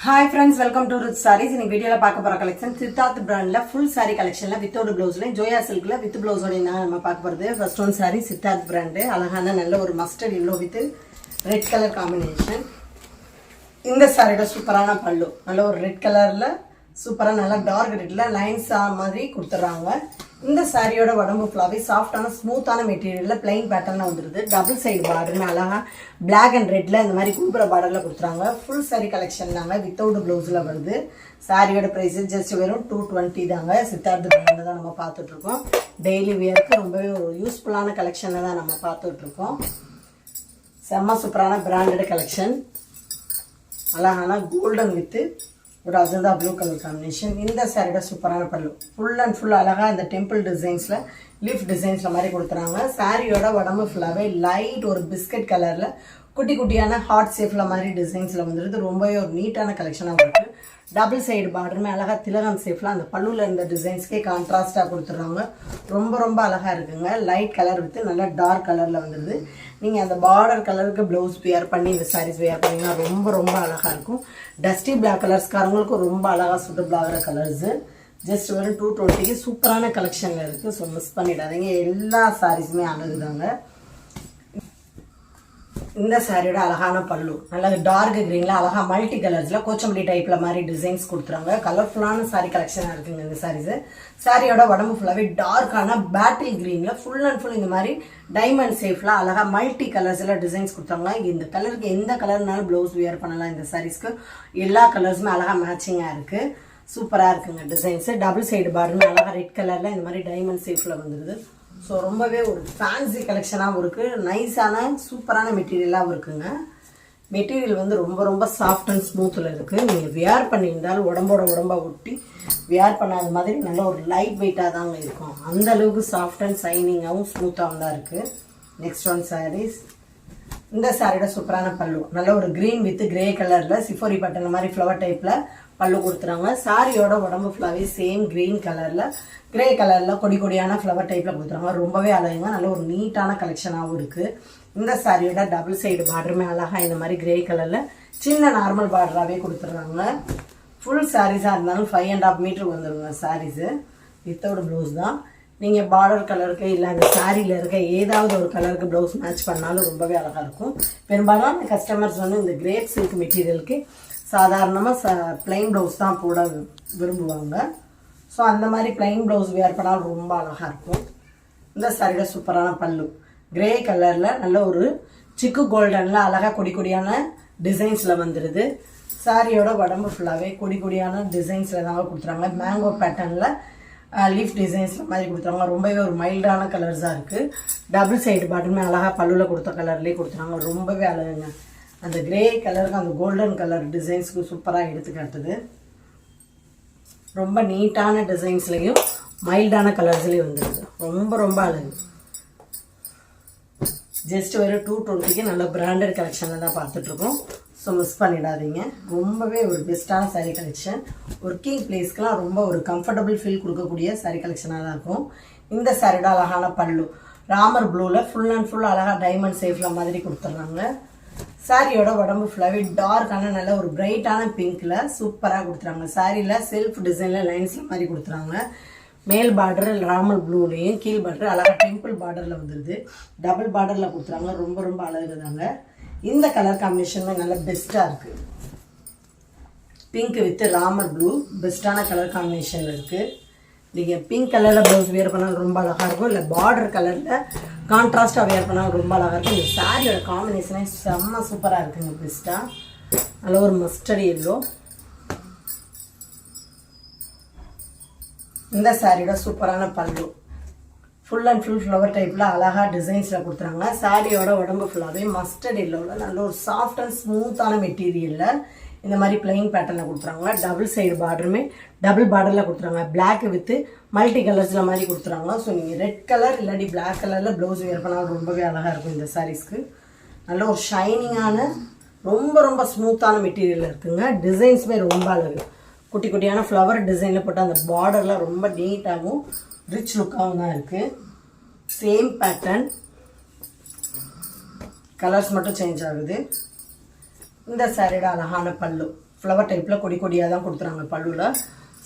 Hi friends, welcome to Roots Sarees. In video la paaka pora collection Siddharth brand la full saree collection la without blouse la Joya silk la with blouse oda nama paaka poradhu. First one saree Siddharth brand alagana nalla or mustard yellow with red color combination. இந்த சாரியோட சூப்பரான பல்லு நல்ல ஒரு red கலர்ல சூப்பரா நல்ல dark ரெட்ல lines மாதிரி கொடுத்துறாங்க. இந்த சாரியோட உடம்பு ஃபுல்லாவே சாஃப்ட்டான ஸ்மூத்தான மெட்டீரியல்ல plain பேட்டர்ன்ல வந்துருது. டபுள் சைடு பார்டர் அழகா black and redல இந்த மாதிரி கூப்ர பார்டர்ல கொடுத்துறாங்க. ஃபுல் saree collection தாங்க வித்தவுட் ப்ளவுஸ்ல வருது. சாரியோட பிரைஸ் ஜஸ்ட் வெறும் 220 தாங்க. சித்தார்த் பிராண்ட்ல தான் நம்ம பார்த்துட்டு இருக்கோம். டெய்லி வியருக்கு ரொம்பவே ஒரு யூஸ்ஃபுல்லான கலெக்ஷன்ல தான் நம்ம பார்த்துட்டு இருக்கோம். செம்ம சூப்பரான பிராண்டட் கலெக்ஷன். அழகான கோல்டன் வித் ஒரு அஜந்தா ப்ளூ கலர் காம்பினேஷன். இந்த சாரியோட சூப்பரான பல்லு ஃபுல் அண்ட் ஃபுல் அழகா இந்த டெம்பிள் டிசைன்ஸ்ல லீஃப் டிசைன்ஸ்ல மாதிரி கொடுத்துறாங்க. சாரியோட உடம்பு ஃபுல்லாவே லைட் ஒரு பிஸ்கட் கலர்ல குட்டி குட்டியான ஹார்ட் ஷேப்ல மாதிரி டிசைன்ஸ்ல வந்துருது. ரொம்பவே ஒரு நீட்டான கலெக்ஷனா இருக்கு. டபுள் சைடு பார்டருமே அழகா திலகம் ஷேப்ல அந்த பல்லுல இருந்த டிசைன்ஸ்க்கே கான்ட்ராஸ்டா கொடுத்துறாங்க. ரொம்ப ரொம்ப அழகா இருக்குங்க. லைட் கலர் வித் நல்ல டார்க் கலர்ல வந்துருது. நீங்க அந்த பார்டர் கலருக்கு ப்ளவுஸ் வியர் பண்ணி இந்த சாரீஸ் வியர் பண்ணீங்கன்னா ரொம்ப ரொம்ப அழகா இருக்கும். டஸ்டி பிளாக் கலர்ஸ்காரங்களுக்கு ரொம்ப அழகா சூட்டபிள் ஆகிற கலர்ஸ். ஜஸ்ட் ஒரு 220 சூப்பரான கலெக்ஷன்ல இருக்கு. ஸோ மிஸ் பண்ணிடாதீங்க. எல்லா சாரீஸுமே அழகுதாங்க. இந்த சாரியோட அழகான பல்லு நல்ல டார்க் கிரீன்ல அழகா மல்டி கலர்ஸ்ல கோச்சம்பள்ளி டைப்ல மாதிரி டிசைன்ஸ் கொடுத்துறாங்க. கலர்ஃபுல்லான சாரி கலெக்ஷனா இருக்குங்க இந்த சாரீஸ். சாரியோட உடம்பு ஃபுல்லாவே டார்க்கான பேட்டில் கிரீன்ல ஃபுல் அண்ட் ஃபுல் இந்த மாதிரி டைமண்ட் ஷேப்ல அழகா மல்டி கலர்ஸ்ல டிசைன்ஸ் கொடுத்தாங்க. இந்த கலருக்கு எந்த கலர்னாலும் பிளவுஸ் வியர் பண்ணலாம். இந்த சாரீஸ்க்கு எல்லா கலர்ஸுமே அழகா மேட்சிங்கா இருக்கு. சூப்பரா இருக்குங்க டிசைன்ஸ். டபுள் சைடு பார்டர் அழகா ரெட் கலர்ல இந்த மாதிரி டைமண்ட் ஷேப்ல வந்துருது. ஸோ ரொம்பவே ஒரு ஃபேன்சி கலெக்ஷனாகவும் இருக்குது. நைஸான சூப்பரான மெட்டீரியலாகவும் இருக்குங்க. மெட்டீரியல் வந்து ரொம்ப ரொம்ப சாஃப்ட் அண்ட் ஸ்மூத்தில் இருக்குது. நீங்கள் வியர் பண்ணியிருந்தாலும் உடம்பா ஒட்டி வியர் பண்ணாத மாதிரி நல்ல ஒரு லைட் வெயிட்டாக தாங்க இருக்கும். அந்த அளவுக்கு சாஃப்ட் அண்ட் சைனிங்காகவும் ஸ்மூத்தாகவும் தான் இருக்குது. Next one saris. இந்த சாரியோட சூப்பரான பல்லு நல்ல ஒரு கிரீன் வித் கிரே கலர்ல சிஃபோரி பட்டன் மாதிரி ஃப்ளவர் டைப்ல பல்லு கொடுத்துறாங்க. சாரியோட உடம்பு ஃபுல்லாவே சேம் கிரீன் கலர்ல கிரே கலர்ல கொடி கொடியான ஃப்ளவர் டைப்ல கொடுத்துறாங்க. ரொம்பவே அழகுங்க. நல்ல ஒரு நீட்டான கலெக்ஷனாகவும் இருக்கு. இந்த சாரியோட டபுள் சைடு பார்டருமே அழகா இந்த மாதிரி கிரே கலர்ல சின்ன நார்மல் பார்டராகவே கொடுத்துட்றாங்க. ஃபுல் சாரீஸா இருந்தாலும் 5.5 மீட்டர் வந்துருங்க சாரீஸ். வித்தவுட் ப்ளவுஸ் தான். நீங்க பார்டர் கலருக்கு இல்ல அந்த சாரியில இருக்க ஏதாவது ஒரு கலருக்கு ப்ளவுஸ் மேட்ச் பண்ணாலும் ரொம்பவே அழகா இருக்கும். பெரும்பாலும் கஸ்டமர்ஸ் வந்து இந்த கிரேப் சில்க் மெட்டீரியலுக்கு சாதாரணமா பிளைன் ப்ளவுஸ் தான் போட விரும்புவாங்க. ஸோ அந்த மாதிரி பிளைன் ப்ளவுஸ் வியர் பண்ணாலும் ரொம்ப அழகா இருக்கும். இந்த சாரியோட சூப்பரான பல்லு கிரே கலர்ல நல்ல ஒரு சிக்கு கோல்டன்ல அழகா கொடி கொடியான டிசைன்ஸ்ல வந்துருது. சாரியோட உடம்பு ஃபுல்லாவே கொடி கொடியான டிசைன்ஸ்ல தாங்க கொடுத்துறாங்க. மேங்கோ பேட்டர்ன்ல லீஃப் டிசைன்ஸ்ல மாதிரி கொடுத்துறாங்க. ரொம்பவே ஒரு மைல்டான கலர்ஸா இருக்கு. டபுள் சைடு பாட்டுமே அழகா பல்லுல கொடுத்த கலர்லயே கொடுத்துறாங்க. ரொம்பவே அழகுங்க. அந்த கிரே கலருக்கு அந்த கோல்டன் கலர் டிசைன்ஸ்க்கு சூப்பராக எடுத்துக்காட்டுது. ரொம்ப நீட்டான டிசைன்ஸ்லையும் மைல்டான கலர்ஸ்லையும் வந்துடுது. ரொம்ப ரொம்ப அழகு. ஜஸ்ட் ஒரு 220க்கு நல்ல பிராண்டட் கலெக்ஷனில் தான் பார்த்துட்ருக்கோம். ஸோ மிஸ் பண்ணிடாதீங்க. ரொம்பவே ஒரு பெஸ்ட்டான சாரீ கலெக்ஷன். ஒர்க்கிங் பிளேஸ்க்கெலாம் ரொம்ப ஒரு கம்ஃபர்டபுள் ஃபீல் கொடுக்கக்கூடிய சாரீ கலெக்ஷனாக தான் இருக்கும். இந்த சாரியோட அழகான பல்லு ராமர் ப்ளூவில் ஃபுல் அண்ட் ஃபுல் அழகாக டைமண்ட் ஷேப்பில் மாதிரி கொடுத்துட்றாங்க. சாரியோட உடம்பு ஃபுல்லாவே டார்க்கான நல்ல ஒரு பிரைட்டான பிங்க்ல சூப்பரா கொடுத்துறாங்க. சாரியில செல்ஃப் டிசைன்ல லைன்ஸ்ல மாதிரி கொடுத்துறாங்க. மேல் பார்டர் ராமல் ப்ளூலையும் கீழ் பார்டர் அழகா டெம்பிள் பார்டர்ல வந்துருது. டபுள் பார்டர்ல கொடுத்துறாங்க. ரொம்ப ரொம்ப அழகுதாங்க. இந்த கலர் காம்பினேஷன் நல்ல பெஸ்டா இருக்கு. பிங்க் வித் ராமல் ப்ளூ பெஸ்டான கலர் காம்பினேஷன்ல இருக்கு. நீங்கள் பிங்க் கலரில் ப்ளவுஸ் வியர் பண்ணாலும் ரொம்ப அழகாக இருக்கும். இல்லை பார்டர் கலரில் கான்ட்ராஸ்டாக வியர் பண்ணாலும் ரொம்ப அழகாக இருக்கும். இந்த சாரியோட காம்பினேஷனே செம்ம சூப்பராக இருக்குங்க. பெஸ்ட்டாக நல்ல ஒரு மஸ்டர்ட் எல்லோ. இந்த சாரியோட சூப்பரான பல்லு ஃபுல் அண்ட் ஃபுல் ஃப்ளவர் டைப்பில் அழகாக டிசைன்ஸில் கொடுத்துறாங்க. சாரியோட உடம்பு ஃபுல்லாகவே மஸ்டர்ட் எல்லோவில் நல்ல ஒரு சாஃப்ட் அண்ட் ஸ்மூத்தான மெட்டீரியலில் இந்த மாதிரி பிளைன் பேட்டர்ல கொடுத்துறாங்க. டபுள் சைடு பார்டருமே டபுள் பார்டர்ல கொடுத்துறாங்க. பிளாக் வித் மல்டி கலர்ஸ்ல மாதிரி கொடுத்துறாங்க. ஸோ நீங்க ரெட் கலர் இல்லாட்டி பிளாக் கலர்ல பிளவுஸ் வியர் பண்ணாலும் ரொம்பவே அழகா இருக்கும். இந்த சாரீஸ்க்கு நல்ல ஒரு ஷைனிங்கான ரொம்ப ரொம்ப ஸ்மூத்தான மெட்டீரியல் இருக்குங்க. டிசைன்ஸுமே ரொம்ப அழகு. குட்டி குட்டியான ஃப்ளவர் டிசைன்ல போட்டு அந்த பார்டர்ல ரொம்ப நீட்டாகவும் ரிச் லுக்காகவும் தான் இருக்கு. சேம் பேட்டர்ன் கலர்ஸ் மட்டும் சேஞ்ச் ஆகுது. இந்த சாரியோட அழகான பல்லு ஃப்ளவர் டைப்பில் கொடி கொடியாக தான் கொடுத்துறாங்க பல்லுவில்.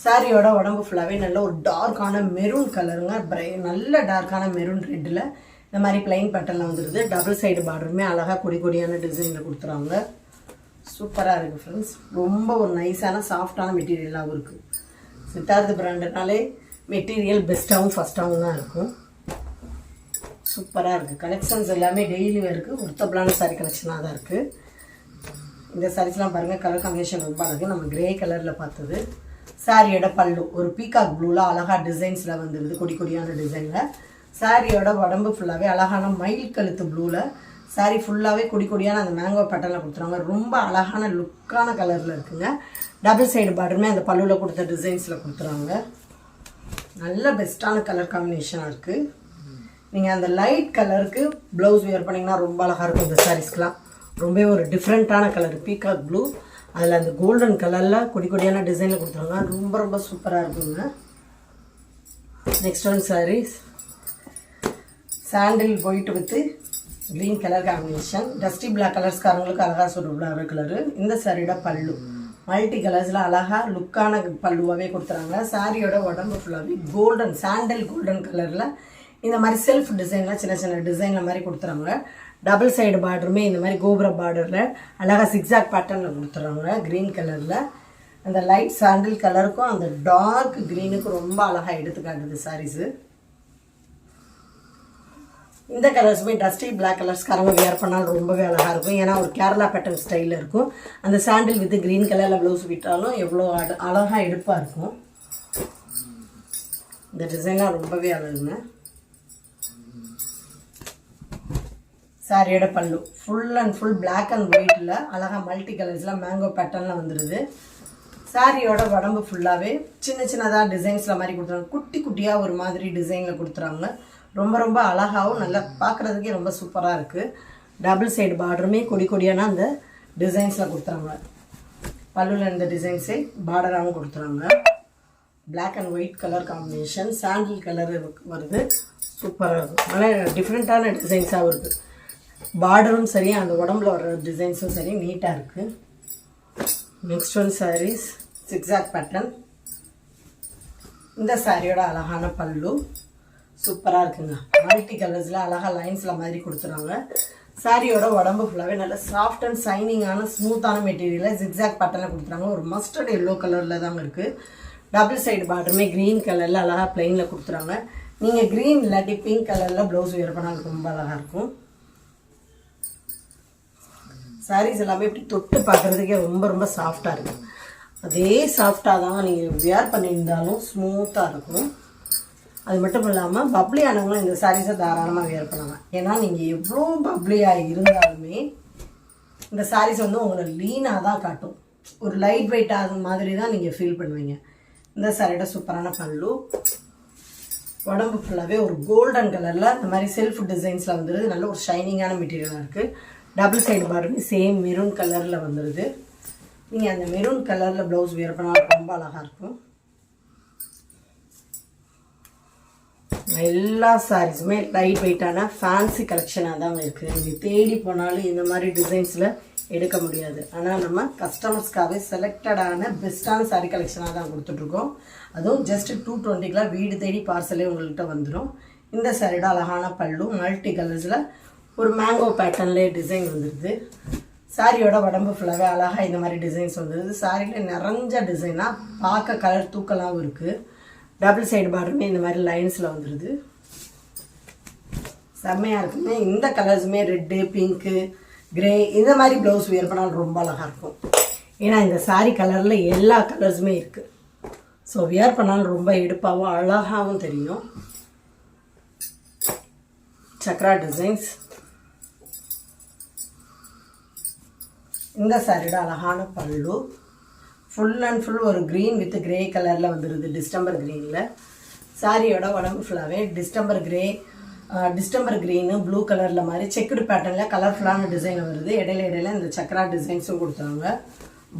சாரியோட உடம்பு ஃபுல்லாகவே நல்ல ஒரு டார்க்கான மெரூன் கலருங்க, நல்ல டார்க்கான மெரூன் ரெட்டில் இந்த மாதிரி பிளைன் பேட்டர்னில் வந்துடுது. டபுள் சைடு பார்டருமே அழகாக கொடி கொடியான டிசைனில் கொடுத்துறாங்க. சூப்பராக இருக்குது ஃப்ரெண்ட்ஸ். ரொம்ப ஒரு நைஸான சாஃப்டான மெட்டீரியலாகவும் இருக்குது. சித்தார்த் பிராண்டுனாலே மெட்டீரியல் பெஸ்ட்டாகவும் ஃபஸ்ட்டாகவும் தான் இருக்கும். சூப்பராக இருக்குது. கலெக்ஷன்ஸ் எல்லாமே டெய்லி இருக்குது. ஒர்த்தபிளான சாரீ கலெக்ஷனாக தான் இருக்குது. இந்த சாரீஸ்லாம் பாருங்கள், கலர் காம்பினேஷன் ரொம்ப அழகு. நம்ம கிரே கலரில் பார்த்தது. சாரியோட பல்லு ஒரு பீகாக் ப்ளூவில் அழகாக டிசைன்ஸில் வந்துடுது, கொடி கொடியான டிசைனில். சாரியோட உடம்பு ஃபுல்லாகவே அழகான மயில் கழுத்து ப்ளூவில் சாரி ஃபுல்லாகவே கொடி கொடியான அந்த மேங்கோ பேட்டர்னில் கொடுத்துருவாங்க. ரொம்ப அழகான லுக்கான கலரில் இருக்குங்க. டபுள் சைடு பார்டருமே அந்த பல்லுவில் கொடுத்த டிசைன்ஸில் கொடுத்துருவாங்க. நல்ல பெஸ்ட்டான கலர் காம்பினேஷனாக இருக்குது. நீங்கள் அந்த லைட் கலருக்கு ப்ளவுஸ் வியர் பண்ணிங்கன்னா ரொம்ப அழகாக இருக்கும். இந்த சாரீஸ்க்கெலாம் ரொம்பவே ஒரு டிஃப்ரெண்ட்டான கலர் பீகாக் ப்ளூ, அதில் அந்த கோல்டன் கலரில் கொடி கொடியான டிசைனில் கொடுத்துருவாங்க. ரொம்ப ரொம்ப சூப்பராக இருக்குங்க. Next one saris sandal white with green colour combination. Dusty black கலர்ஸ்காரங்களுக்கு அழகாக சூட்டபுளாக கலரு. இந்த சாரியோட பல்லு மல்டி கலர்ஸில் அழகாக லுக்கான பல்லுவாகவே கொடுத்துறாங்க. சாரியோட உடம்பு ஃபுல்லாகவே கோல்டன் சாண்டில் கோல்டன் கலரில் இந்த மாதிரி செல்ஃப் டிசைனில் சின்ன சின்ன டிசைனில் மாதிரி கொடுத்துறாங்க. டபுள் சைடு பார்டருமே இந்த மாதிரி கோபுர பார்டரில் அழகாக சிக்ஸாக் பேட்டர்னில் கொடுத்துறாங்க. க்ரீன் கலரில் அந்த லைட் சாண்டில் கலருக்கும் அந்த டார்க் க்ரீனுக்கும் ரொம்ப அழகாக எடுத்துக்காட்டுது சாரீஸு. இந்த கலர்ஸுமே டஸ்டி பிளாக் கலர்ஸ்காரங்க வியர் பண்ணாலும் ரொம்பவே அழகாக இருக்கும். ஏன்னா ஒரு கேரளா பேட்டர்ன் ஸ்டைலில் இருக்கும். அந்த சாண்டில் வித் க்ரீன் கலரில் ப்ளவுஸ் விட்டாலும் எவ்வளோ அழகாக எடுப்பாக இருக்கும். இந்த டிசைன்லாம் ரொம்பவே அழகுங்க. சாரியோட பல்லு full and full black and ஒயிட்டில் அழகாக மல்டி கலர்ஸில் மேங்கோ பேட்டர்னில் வந்துடுது. சாரியோட உடம்பு ஃபுல்லாகவே சின்ன சின்னதாக டிசைன்ஸில் மாதிரி கொடுத்துறாங்க. குட்டி குட்டியாக ஒரு மாதிரி டிசைனில் கொடுத்துறாங்க. ரொம்ப ரொம்ப அழகாகவும் நல்லா பார்க்குறதுக்கே ரொம்ப சூப்பராக இருக்குது. டபுள் சைடு பார்டருமே கொடி கொடியான அந்த டிசைன்ஸில் கொடுத்துறாங்க. பல்லுவில் இந்த டிசைன்ஸே பார்டராகவும் கொடுத்துறாங்க. Black and white colour combination, sandal colour வருது. சூப்பராக இருக்கும். நல்லா டிஃப்ரெண்ட்டான டிசைன்ஸாகவும் இருக்குது. பார்டரும் சரி, அந்த உடம்புல வர டிசைன்ஸும் சரி நீட்டாக இருக்குது. Next one saris zigzag pattern. இந்த சாரியோட அழகான பல்லு சூப்பராக இருக்குங்க. மல்டி கலர்ஸில் அழகாக லைன்ஸில் மாதிரி கொடுத்துறாங்க. சாரியோட உடம்பு ஃபுல்லாகவே நல்ல சாஃப்ட் அண்ட் சைனிங்கான ஸ்மூத்தான மெட்டீரியலில் ஜிக்ஸாக் பேட்டர்னில் கொடுத்துறாங்க. ஒரு மஸ்டர்ட் எல்லோ கலரில் தாங்க இருக்குது. டபுள் சைடு பார்டருமே க்ரீன் கலரில் அழகாக பிளெயினில் கொடுத்துறாங்க. நீங்கள் க்ரீன் இல்லாட்டி பிங்க் கலரில் ப்ளவுஸ் வியர் பண்ணால் ரொம்ப அழகாக இருக்கும். சாரீஸ் எல்லாமே இப்படி தொட்டு பார்க்குறதுக்கே ரொம்ப ரொம்ப சாஃப்டாக இருக்கும். அதே சாஃப்டாக தான் நீங்கள் வியர் பண்ணியிருந்தாலும் ஸ்மூத்தாக இருக்கும். அது மட்டும் இல்லாமல் பப்ளி ஆனவங்களும் இந்த சாரீஸை தாராளமாக வியர் பண்ணலாம். ஏன்னா நீங்கள் எவ்வளோ பப்ளியாக இருந்தாலுமே இந்த சாரீஸ் வந்து உங்களை லீனாக தான் காட்டும். ஒரு லைட் வெயிட்டாக மாதிரி தான் நீங்கள் ஃபீல் பண்ணுவீங்க. இந்த சாரியோட சூப்பரான பல்லு உடம்பு ஃபுல்லாகவே ஒரு கோல்டன் கலரில் இந்த மாதிரி செல்ஃப் டிசைன்ஸில் வந்துடுது. நல்ல ஒரு ஷைனிங்கான மெட்டீரியலாக இருக்குது. டபுள் சைடு பார்டருமே சேம் மெரூன் கலரில் வந்துடுது. நீங்கள் அந்த மெரூன் கலரில் ப்ளவுஸ் வியர் பண்ணாலும் ரொம்ப அழகாக இருக்கும். எல்லா சாரீஸுமே லைட் வெயிட்டான ஃபேன்சி கலெக்ஷனாக தான் இருக்குது. நீங்கள் தேடி போனாலும் இந்த மாதிரி டிசைன்ஸில் எடுக்க முடியாது. ஆனால் நம்ம கஸ்டமர்ஸ்க்காகவே செலக்டடான பெஸ்ட்டான சாரீ கலெக்ஷனாக தான் கொடுத்துட்ருக்கோம். அதுவும் ஜஸ்ட் 220 வீடு தேடி பார்சலே உங்கள்கிட்ட வந்துடும். இந்த சாரியோட அழகான பல்லு மல்டி கலர்ஸில் ஒரு மேங்கோ பேட்டர்ன்லேயே டிசைன் வந்துடுது. சாரியோட உடம்பு ஃபுல்லாகவே அழகாக இந்த மாதிரி டிசைன்ஸ் வந்துடுது. சாரியில் நிறைஞ்ச டிசைனாக பார்க்க கலர் தூக்கலாகவும் இருக்குது. டபுள் சைடு பார்டருமே இந்த மாதிரி லைன்ஸில் வந்துடுது. செம்மையாக இருக்குங்க. இந்த கலர்ஸுமே ரெட்டு, பிங்க்கு, கிரே இந்த மாதிரி ப்ளவுஸ் வியர் பண்ணாலும் ரொம்ப அழகாக இருக்கும். ஏன்னா இந்த சாரீ கலரில் எல்லா கலர்ஸுமே இருக்குது. ஸோ வியர் பண்ணாலும் ரொம்ப எடுப்பாகவும் அழகாகவும் தெரியும். சக்ரா டிசைன்ஸ். இந்த சாரியோட அழகான பல்லு ஃபுல் அண்ட் ஃபுல் ஒரு க்ரீன் வித் கிரே கலரில் வந்துடுது. டிஸ்டம்பர் க்ரீனில் சாரியோட உடம்பு ஃபுல்லாகவே டிஸ்டம்பர் க்ரீனு ப்ளூ கலரில் மாதிரி செக்குடு பேட்டர்னில் கலர்ஃபுல்லான டிசைன் வருது. இடையில இந்த சக்ரா டிசைன்ஸும் கொடுத்தாங்க.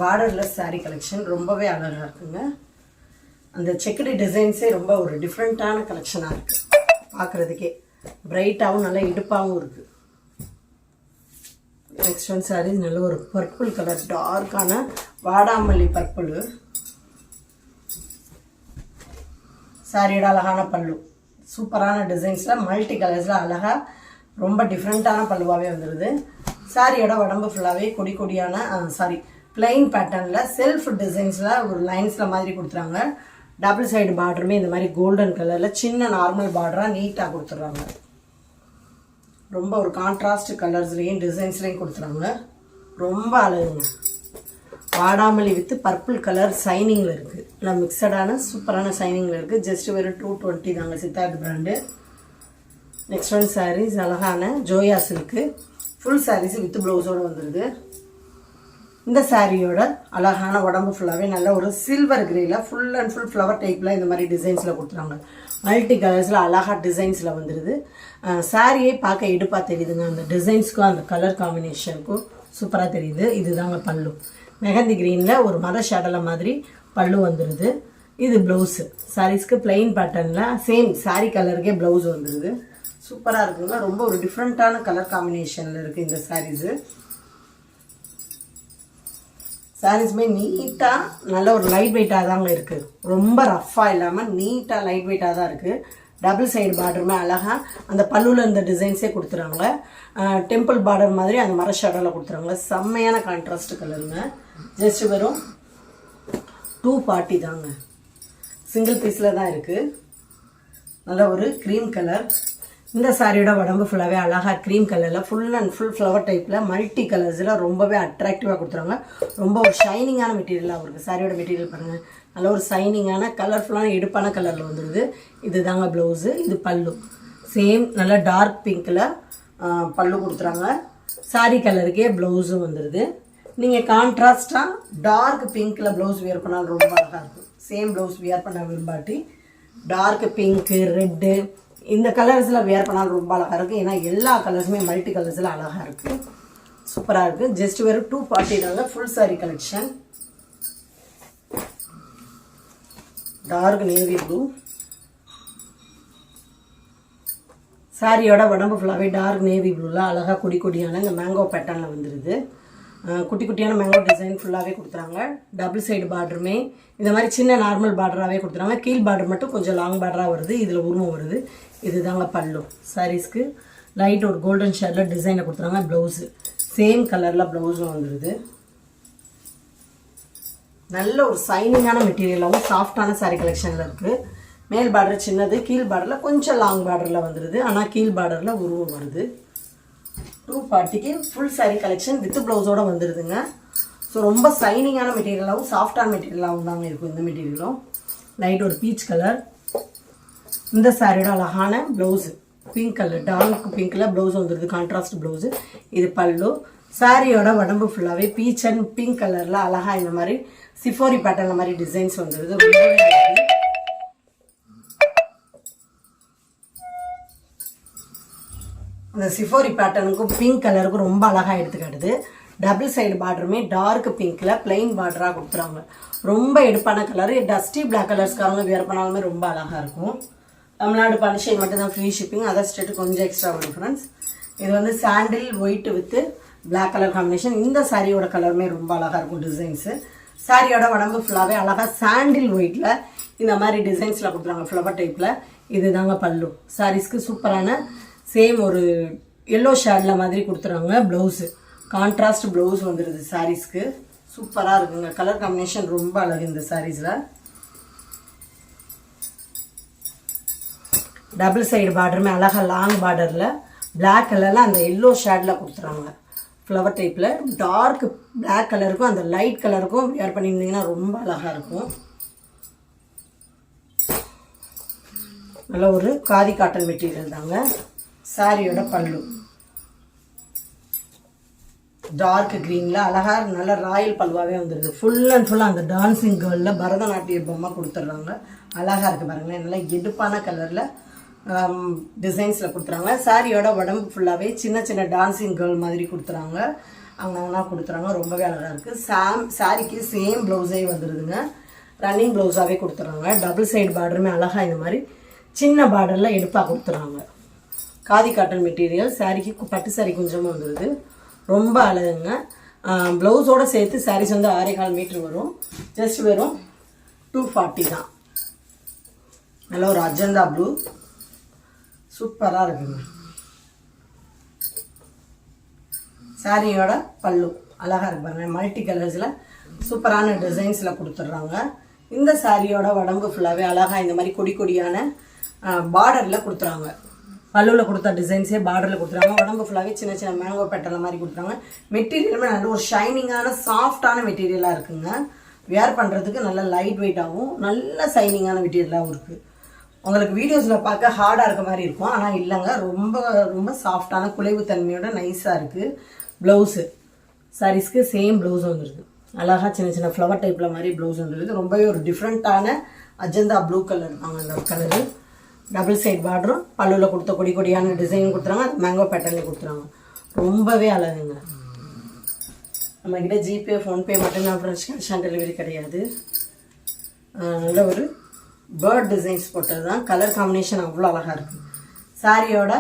பார்டர்லெஸ் சாரீ கலெக்ஷன் ரொம்பவே அழகாக இருக்குங்க. அந்த செக்குடு டிசைன்ஸே ரொம்ப ஒரு டிஃப்ரெண்ட்டான கலெக்ஷனாக இருக்குது. பார்க்குறதுக்கே பிரைட்டாகவும் நல்லா இடுப்பாகவும் இருக்குது. நெக்ஸ்ட் ஒன் சாரீ நல்ல ஒரு பர்பிள் கலர், டார்க்கான வாடாமல்லி பர்பிள். சாரியோட அழகான பல்லு, சூப்பரான டிசைன்ஸில் மல்டி கலர்ஸில் அழகாக ரொம்ப டிஃப்ரெண்ட்டான பல்லுவாகவே வந்துடுது. சாரியோட உடம்பு ஃபுல்லாகவே கொடி கொடியான பிளெயின் பேட்டர்னில் செல்ஃப் டிசைன்ஸில் ஒரு லைன்ஸில் மாதிரி கொடுத்துறாங்க. டபுள் சைடு பார்டருமே இந்த மாதிரி கோல்டன் கலரில் சின்ன நார்மல் பார்டராக நீட்டாக கொடுத்துட்றாங்க. ரொம்ப ஒரு கான்ட்ராஸ்ட் கலர்ஸ்லேயும் டிசைன்ஸ்லேயும் கொடுத்துறாங்க. ரொம்ப அழகுங்க. வாடாமல்லி வித் பர்பிள் கலர் சைனிங்கில் இருக்குது. இல்லை மிக்சடான சூப்பரான சைனிங்கில் இருக்குது. ஜஸ்ட் வெறும் 220 தாங்க, Siddharth brand. Next one saris அழகான ஜோயா சில்க்கு ஃபுல் சாரீஸ் வித் ப்ளவுஸோடு வந்துடுது. இந்த சாரியோட அழகான உடம்பு ஃபுல்லாகவே நல்ல ஒரு சில்வர் கிரேயில் ஃபுல் அண்ட் ஃபுல் ஃப்ளவர் டைப்பில் இந்த மாதிரி டிசைன்ஸில் கொடுத்துறாங்க. மல்டி கலர்ஸில் அழகாக டிசைன்ஸில் வந்துடுது. சாரியே பார்க்க எடுப்பாக தெரியுதுங்க. அந்த டிசைன்ஸ்க்கும் அந்த கலர் காம்பினேஷனுக்கும் சூப்பராக தெரியுது. இதுதாங்க பல்லு. மெஹந்தி க்ரீனில் ஒரு மர ஷேடலை மாதிரி பல்லு வந்துடுது. இது ப்ளவுஸு. சாரீஸ்க்கு பிளெயின் பேட்டர்னில் சேம் சாரீ கலருக்கே ப்ளவுஸ் வந்துடுது. சூப்பராக இருக்குங்க. ரொம்ப ஒரு டிஃப்ரெண்ட்டான கலர் காம்பினேஷனில் இருக்குது இந்த சாரீஸு. சாரீஸுமே நீட்டாக நல்ல ஒரு லைட் வெயிட்டாக தாங்க இருக்குது. ரொம்ப ரஃப்பாக இல்லாமல் நீட்டாக லைட் வெயிட்டாக தான் இருக்குது. டபுள் சைடு பார்டருமே அழகாக அந்த பல்லுவில் இந்த டிசைன்ஸே கொடுத்துறாங்க. டெம்பிள் பார்டர் மாதிரி அந்த மர ஷேடோவில் கொடுத்துறாங்க. செம்மையான கான்ட்ராஸ்ட் கலருங்க. ஜஸ்ட் வெறும் 240 தாங்க. சிங்கிள் பீஸில் தான் இருக்குது. நல்ல ஒரு க்ரீம் கலர். இந்த சாரியோட உடம்பு ஃபுல்லாகவே அழகாக க்ரீம் கலரில் ஃபுல் அண்ட் ஃபுல் ஃப்ளவர் டைப்பில் மல்டி கலர்ஸில் ரொம்பவே அட்ராக்டிவாக கொடுத்துருவாங்க. ரொம்ப ஒரு ஷைனிங்கான மெட்டீரியலாக இருக்குது. சாரியோட மெட்டீரியல் பாருங்கள், நல்ல ஒரு ஷைனிங்கான கலர்ஃபுல்லான எடுப்பான கலரில் வந்துடுது. இது தாங்க ப்ளவுஸு. இது பல்லு. சேம் நல்ல டார்க் பிங்க்கில் பல்லு கொடுத்துறாங்க. சாரி கலருக்கே ப்ளவுஸும் வந்துடுது. நீங்கள் கான்ட்ராஸ்டாக டார்க் பிங்க்கில் ப்ளவுஸ் வியர் பண்ணாலும் ரொம்ப அழகாக இருக்கும். சேம் ப்ளவுஸ் வியர் பண்ண விரும்பாட்டி டார்க் பிங்க்கு, ரெட்டு இந்த கலர்ஸில் வியர் பண்ணாலும் ரொம்ப அழகாக இருக்குது. ஏன்னா எல்லா கலர்ஸுமே மல்டி கலர்ஸில் அழகாக இருக்குது. சூப்பராக இருக்குது. ஜஸ்ட் வெறும் 240 தாங்க. Full sari collection. Dark navy blue. சாரியோட உடம்பு ஃபுல்லாகவே டார்க் நேவி ப்ளூவில் அழகாக கொடி கொடியான இந்த மேங்கோ பேட்டர்னில் வந்துடுது. குட்டி குட்டியான மேங்கோ டிசைன் ஃபுல்லாகவே கொடுத்துறாங்க. டபுள் சைடு பார்டருமே இந்த மாதிரி சின்ன நார்மல் பார்டராகவே கொடுத்துறாங்க. கீழ் பார்டர் மட்டும் கொஞ்சம் லாங் பார்டராக வருது. இதில் உருவம் வருது. இது தாங்க பல்லு. சாரீஸ்க்கு லைட் ஒரு கோல்டன் ஷேடில் டிசைனை கொடுத்துறாங்க. ப்ளவுஸு சேம் கலரில் ப்ளவுஸும் வந்துடுது. நல்ல ஒரு சைனிங்கான மெட்டீரியலாகவும் சாஃப்டான சாரீ கலெக்ஷனில் இருக்குது. மேல் பார்டர் சின்னது, கீழ் பார்டரில் கொஞ்சம் லாங் பார்டரில் வந்துடுது. ஆனால் கீழ் பார்டரில் உருவம் வருது. 240க்கு ஃபுல் சாரீ கலெக்ஷன் வித் ப்ளவுஸோடு வந்துடுதுங்க. ஸோ ரொம்ப சைனிங்கான மெட்டீரியலாகவும் சாஃப்டான மெட்டீரியலாகவும் தாங்க இருக்கும் இந்த மெட்டீரியலும். லைட் ஒரு பீச் கலர். இந்த சாரியோட அழகான ப்ளவுஸு பிங்க் கலர், டார்க் பிங்க்கில் ப்ளவுஸ் வந்துடுது. Contrast blouse. இது பல்லு. சாரியோட உடம்பு ஃபுல்லாகவே பீச் அண்ட் பிங்க் கலரில் அழகாக இந்த மாதிரி சிஃபோரி பேட்டர்ன் மாதிரி டிசைன்ஸ் வந்துடுது. அந்த சிஃபோரி பேட்டர்னுக்கும் பிங்க் கலருக்கும் ரொம்ப அழகாக எடுத்துக்காட்டுது. டபுள் சைடு பார்டருமே டார்க் பிங்க்கில் பிளெயின் பார்டராக கொடுத்துறாங்க. ரொம்ப எடுப்பான கலர். டஸ்டி பிளாக் கலர்ஸ்க்காரங்க வியர் பண்ணாலுமே ரொம்ப அழகாக இருக்கும். தமிழ்நாடு பாண்டிச்சேரி மட்டும்தான் ஃப்ரீ ஷிப்பிங். அதர் ஸ்டேட்டு கொஞ்சம் எக்ஸ்ட்ரா வரும் ஃப்ரெண்ட்ஸ். இது வந்து sandal white with black colour combination. இந்த சாரியோட கலருமே ரொம்ப அழகாக இருக்கும் டிசைன்ஸு. சாரியோட உடம்பு ஃபுல்லாகவே அழகாக சாண்டில் ஒயிட்டில் இந்த மாதிரி டிசைன்ஸில் கொடுத்துறாங்க ஃப்ளவர் டைப்பில். இது தாங்க பல்லு. சாரீஸ்க்கு சூப்பரான சேம் ஒரு எல்லோ ஷேடில் மாதிரி கொடுத்துறாங்க. ப்ளவுஸு கான்ட்ராஸ்ட் ப்ளவுஸ் வந்துடுது சாரீஸ்க்கு. சூப்பராக இருக்குங்க. கலர் காம்பினேஷன் ரொம்ப அழகு இந்த சாரீஸில். டபுள் சைடு பார்டருமே அழகாக லாங் பார்டரில் பிளாக் கலரில் அந்த எல்லோ ஷேடில் கொடுத்துறாங்க ஃப்ளவர் டைப்பில். டார்க் பிளாக் கலருக்கும் அந்த லைட் கலருக்கும் வியர் பண்ணியிருந்தீங்கன்னா ரொம்ப அழகாக இருக்கும். நல்ல ஒரு காதி காட்டன் மெட்டீரியல் தாங்க. சாரியோட பல்லு டார்க் க்ரீனில் அழகாக நல்ல ராயல் பல்வாவே வந்துடுது. ஃபுல் அண்ட் ஃபுல்லாக அந்த டான்ஸிங் கேர்ளில் பரதநாட்டிய பொம்மை கொடுத்துட்றாங்க. அழகாக இருக்குது பாருங்களேன். நல்லா எடுப்பான கலரில் டிசைன்ஸில் கொடுத்துறாங்க. சாரியோட உடம்பு ஃபுல்லாகவே சின்ன சின்ன டான்ஸிங் கேர்ள் மாதிரி கொடுத்துறாங்க. அங்கங்கே கொடுத்துறாங்க. ரொம்பவே அழகாக இருக்குது. சாரிக்கு சேம் ப்ளவுஸே வந்துடுதுங்க. ரன்னிங் ப்ளவுஸாகவே கொடுத்துறாங்க. டபுள் சைடு பார்டருமே அழகாக இந்த மாதிரி சின்ன பார்டரில் எடுப்பாக கொடுத்துறாங்க. Khadi cotton material. சாரிக்கு பட்டு சாரி கொஞ்சமாக வந்துடுது. ரொம்ப அழகுங்க. ப்ளவுஸோடு சேர்த்து சாரீஸ் வந்து 6.25 மீட்டர் வரும். ஜஸ்ட் வெறும் 240 தான். நல்ல ஒரு அஜந்தா ப்ளூ சூப்பராக இருக்குங்க. சாரியோட பல்லு அழகாக இருப்பாங்க. மல்டி கலர்ஸில் சூப்பரான டிசைன்ஸில் கொடுத்துட்றாங்க. இந்த சாரியோட உடம்பு ஃபுல்லாகவே அழகாக இந்த மாதிரி கொடி கொடியான பார்டரில் கொடுத்துறாங்க. பல்லுவில் கொடுத்த டிசைன்ஸே பார்டரில் கொடுத்துறாங்க. உடம்பு ஃபுல்லாகவே சின்ன சின்ன மேங்கோ பேட்டர்ல மாதிரி கொடுத்துறாங்க. மெட்டீரியலுமே நல்ல ஒரு ஷைனிங்கான சாஃப்டான மெட்டீரியலாக இருக்குங்க. வேர் பண்ணுறதுக்கு நல்ல லைட் வெயிட்டாகவும் நல்ல ஷைனிங்கான மெட்டீரியலாகவும் இருக்குது. உங்களுக்கு வீடியோஸில் பார்க்க ஹார்டாக இருக்க மாதிரி இருக்கும், ஆனால் இல்லைங்க, ரொம்ப ரொம்ப சாஃப்டான குலைவு தன்மையோட நைஸாக இருக்குது. ப்ளவுஸு சாரீஸ்க்கு சேம் ப்ளவுஸ் வந்துருக்கு. அழகாக சின்ன சின்ன ஃப்ளவர் டைப்பில் மாதிரி ப்ளவுஸ் வந்துருக்கு. ரொம்பவே ஒரு டிஃப்ரெண்ட்டான அஜந்தா ப்ளூ கலர் தாங்க அந்த கலரு. டபுள் சைட் பார்டரும் பல்லுவில் கொடுத்த கொடி கொடியான டிசைன் கொடுத்துறாங்க. அது மேங்கோ பேட்டர்னே கொடுத்துறாங்க. ரொம்பவே அழகுங்க. நம்மக்கிட்ட ஜிபே ஃபோன்பே மட்டும்தான் ஃப்ரெண்ட்ஸ், கேஷ் ஆன் டெலிவரி கிடையாது. நல்ல ஒரு பேர்ட் டிசைன்ஸ் போட்டது தான். கலர் காம்பினேஷன் அவ்வளோ அழகாக இருக்குது. சாரியோட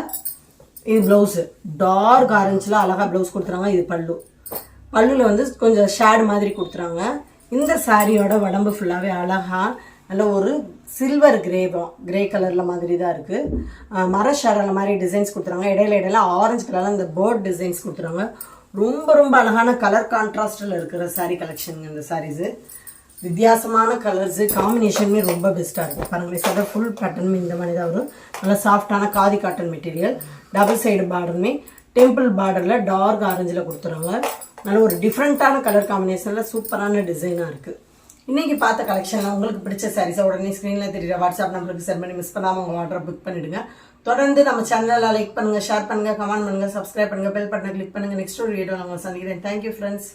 இது ப்ளவுஸு டார்க் ஆரஞ்சில் அழகாக ப்ளவுஸ் கொடுத்துறாங்க. இது பல்லு. பல்லுவில் வந்து கொஞ்சம் ஷேடு மாதிரி கொடுத்துறாங்க. இந்த சாரியோட உடம்பு ஃபுல்லாகவே அழகாக நல்ல ஒரு சில்வர் கிரே கலரில் மாதிரி தான் இருக்குது. மர ஷேடில் மாதிரி டிசைன்ஸ் கொடுத்துறாங்க. இடையில ஆரஞ்சு கலரில் இந்த பேர்ட் டிசைன்ஸ் கொடுத்துறாங்க. ரொம்ப ரொம்ப அழகான கலர் கான்ட்ராஸ்டில் இருக்கிற சாரீ கலெக்ஷனுங்க இந்த சாரீஸு. வித்தியாசமான கலர்ஸு காம்பினேஷனுமே ரொம்ப பெஸ்ட்டாக இருக்குது. பாருங்களேன், சார் ஃபுல் பேட்டர்னுமே இந்த மாதிரி தான் வரும். நல்லா சாஃப்டான khadi cotton material. Double side பார்டருமே டெம்பிள் பார்டரில் டார்க் ஆரஞ்சில் கொடுத்துறாங்க. நல்ல ஒரு டிஃப்ரெண்ட்டான கலர் காம்பினேஷனில் சூப்பரான டிசைனாக இருக்குது. இன்றைக்கி பார்த்த கலெக்ஷனில் உங்களுக்கு பிடிச்ச சாரீஸை உடனே ஸ்க்ரீனில் தெரியுற வாட்ஸ்அப் நம்பருக்கு சென்ட் பண்ணி மிஸ் பண்ணாமல் உங்கள் ஆர்டரை புக் பண்ணிவிடுங்க. தொடர்ந்து நம்ம சேனலில் லைக் பண்ணுங்கள், ஷேர் பண்ணுங்கள், கமெண்ட் பண்ணுங்கள், சப்ஸ்கிரைப் பண்ணுங்கள், பெல் பட்டனை கிளிக் பண்ணுங்கள். நெக்ஸ்ட் ஒரு வீடியோ நான் உங்களை சந்திக்கிறேன். Thank you friends.